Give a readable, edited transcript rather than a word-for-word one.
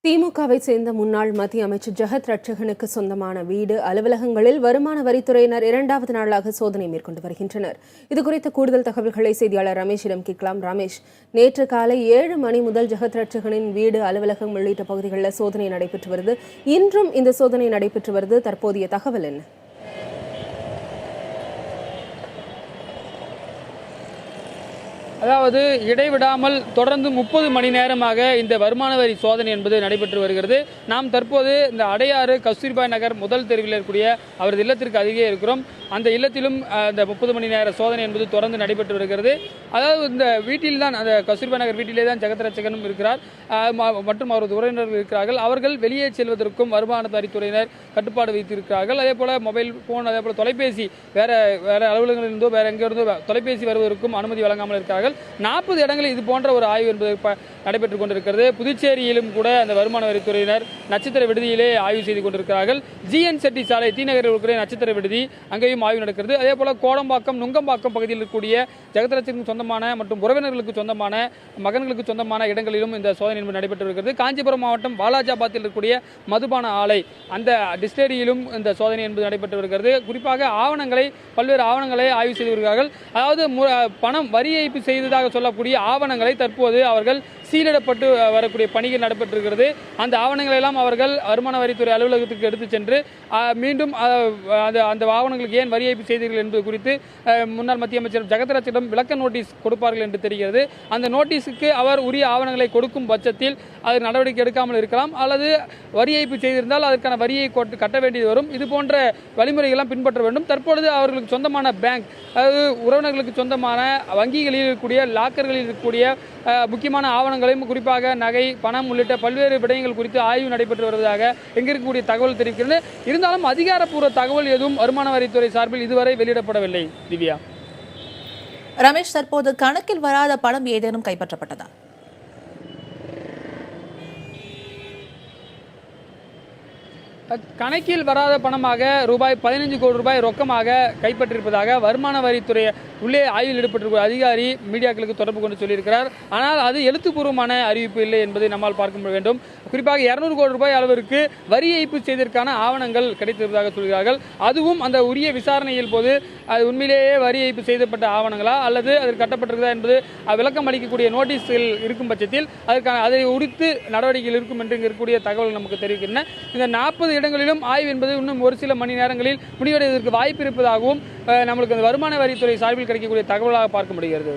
திமுகவை சேர்ந்த முன்னாள் மத்திய அமைச்சர் ஜெகத் ரட்சகனுக்கு சொந்தமான வீடு, அலுவலகங்களில் வருமான வரித்துறையினர் இரண்டாவது நாளாக சோதனை மேற்கொண்டு வருகின்றனர். இதுகுறித்த கூடுதல் தகவல்களை செய்தியாளர் ரமேஷிடம் கேட்கலாம். ரமேஷ், நேற்று காலை 7 மணி முதல் ஜெகத் ரட்சகனின் வீடு, அலுவலகம் உள்ளிட்ட பகுதிகளில் சோதனை நடைபெற்று வருது. இன்றும் இந்த சோதனை நடைபெற்று வருது. தற்போதைய தகவல் என்ன? அதாவது இடைவிடாமல் தொடர்ந்து 30 மணி நேரமாக இந்த வருமான வரி சோதனை என்பது நடைபெற்று வருகிறது. நாம் தற்போது இந்த அடையாறு கஸ்தூரிபாய் நகர் முதல் தெருவில் இருக்கக்கூடிய அவரது இல்லத்திற்கு அருகே இருக்கிறோம். அந்த இல்லத்திலும் இந்த 30 மணி நேர சோதனை என்பது தொடர்ந்து நடைபெற்று வருகிறது. அதாவது இந்த வீட்டில் தான், அந்த கஸ்தூரிபாய் நகர் வீட்டிலே தான் ஜெகத் ரட்சகனும் இருக்கிறார் மற்றும் அவரது உறவினர்கள் இருக்கிறார்கள். அவர்கள் வெளியே செல்வதற்கும் வருமான வரித்துறையினர் கட்டுப்பாடு வைத்திருக்கிறார்கள். அதே போல மொபைல் போன், அதே போல தொலைபேசி வேற அலுவலகங்களிலிருந்தோ வேற எங்கிருந்தோ தொலைபேசி வருவதற்கும் அனுமதி வழங்காமல் இருக்கிறார்கள். 40 இடங்களில் இது போன்ற ஒரு ஆய்வு என்பது நடைபெற்றுக் கொண்டிருக்கிறது. புதுச்சேரியிலும் கூட அந்த வருமான வரித்துறையினர் நட்சத்திர விடுதியிலே ஆய்வு செய்து கொண்டிருக்கிறார்கள். ஜிஎன் செட்டி சாலை டி நகரில் இருக்கிற நட்சத்திர விடுதி, அங்கேயும் ஆய்வு நடக்கிறது. அதே போல கோடம்பாக்கம், நுங்கம்பாக்கம் பகுதியில் இருக்கக்கூடிய ஜெகத் ரட்சகனுக்கு சொந்தமான மற்றும் உறவினர்களுக்கு சொந்தமான, மகன்களுக்கு சொந்தமான இடங்களிலும் இந்த சோதனை என்பது நடைபெற்று வருகிறது. காஞ்சிபுரம் மாவட்டம் வாலாஜாபாத்தில் இருக்கக்கூடிய மதுபான ஆலை, அந்த டிஸ்டிலரியிலும் இந்த சோதனை என்பது நடைபெற்று வருகிறது. குறிப்பாக பல்வேறு ஆவணங்களை ஆய்வு செய்து வருகிறார்கள். அதாவது பணம் வரி ஏய்ப்பு செய்ததாக சொல்லக்கூடிய ஆவணங்களை தற்போது அவர்கள் சீலிடப்பட்டு வரக்கூடிய பணிகள் நடைபெற்றிருக்கிறது. அந்த ஆவணங்களை எல்லாம் அவர்கள் வருமான வரித்துறை அலுவலகத்துக்கு எடுத்து சென்று மீண்டும் அந்த ஆவணங்களுக்கு ஏன் வரி ஏய்ப்பு செய்தீர்கள் என்பது குறித்து முன்னாள் மத்திய அமைச்சர் ஜெகத் ரட்சகனிடம் விளக்க நோட்டீஸ் கொடுப்பார்கள் என்று தெரிகிறது. அந்த நோட்டீஸுக்கு அவர் உரிய ஆவணங்களை கொடுக்கும் பட்சத்தில் அது நடவடிக்கை எடுக்காமல் இருக்கலாம், அல்லது வரி ஏய்ப்பு செய்திருந்தால் அதற்கான வரியை கட்ட வேண்டியது வரும். இது போன்ற வழிமுறைகள்லாம் பின்பற்ற வேண்டும். தற்பொழுது அவர்களுக்கு சொந்தமான பேங்க், அதாவது உறவினர்களுக்கு சொந்தமான வங்கிகளில் இருக்கக்கூடிய லாக்கர்களில் இருக்கக்கூடிய முக்கியமான ஆவணங்களையும், குறிப்பாக நகை, பணம் உள்ளிட்ட பல்வேறு விடயங்கள் குறித்து ஆய்வு நடைபெற்று வருவதாக எங்கிருக்கக்கூடிய தகவல் தெரிவிக்கிறது. இருந்தாலும் அதிகாரப்பூர்வ தகவல் எதுவும் வருமான வரித்துறை சார்பில் இதுவரை வெளியிடப்படவில்லை. திவ்யா. ரமேஷ், தற்போது கணக்கில் வராத பணம் ஏதேனும் கைப்பற்றப்பட்டதா? கணக்கில் வராத பணமாக ரூபாய் 15 கோடி ரூபாய் ரொக்கமாக கைப்பற்றியிருப்பதாக வருமான வரித்துறை உள்ளே ஆய்வில் ஈடுபட்டிருக்கிற அதிகாரி மீடியாக்களுக்கு தொடர்பு கொண்டு சொல்லியிருக்கிறார். ஆனால் அது எழுத்துப்பூர்வமான அறிவிப்பு இல்லை என்பதை நம்மால் பார்க்க வேண்டும். குறிப்பாக 200 கோடி ரூபாய் அளவிற்கு வரி ஏய்ப்பு செய்ததற்கான ஆவணங்கள் கிடைத்திருப்பதாக சொல்கிறார்கள். அதுவும் அந்த உரிய விசாரணையில் போது அது உண்மையிலேயே வரி ஏய்ப்பு செய்யப்பட்ட ஆவணங்களா அல்லது அது கட்டப்பட்டிருக்கிறதா என்பது விளக்கம் அளிக்கக்கூடிய நோட்டீஸ்கள் இருக்கும் பட்சத்தில் அதை உரித்து நடவடிக்கைகள் இருக்கும் என்று இருக்கக்கூடிய தகவல் நமக்கு தெரிவிக்கின்றன. இந்த 40 இடங்களிலும் ஆய்வு என்பது இன்னும் ஒரு சில மணி நேரங்களில் முடிவடைவதற்கு வாய்ப்பு இருப்பதாகவும் நம்மளுக்கு அந்த வருமான வரித்துறை சார்பில் கிடைக்கக்கூடிய தகவலாக பார்க்க முடிகிறது.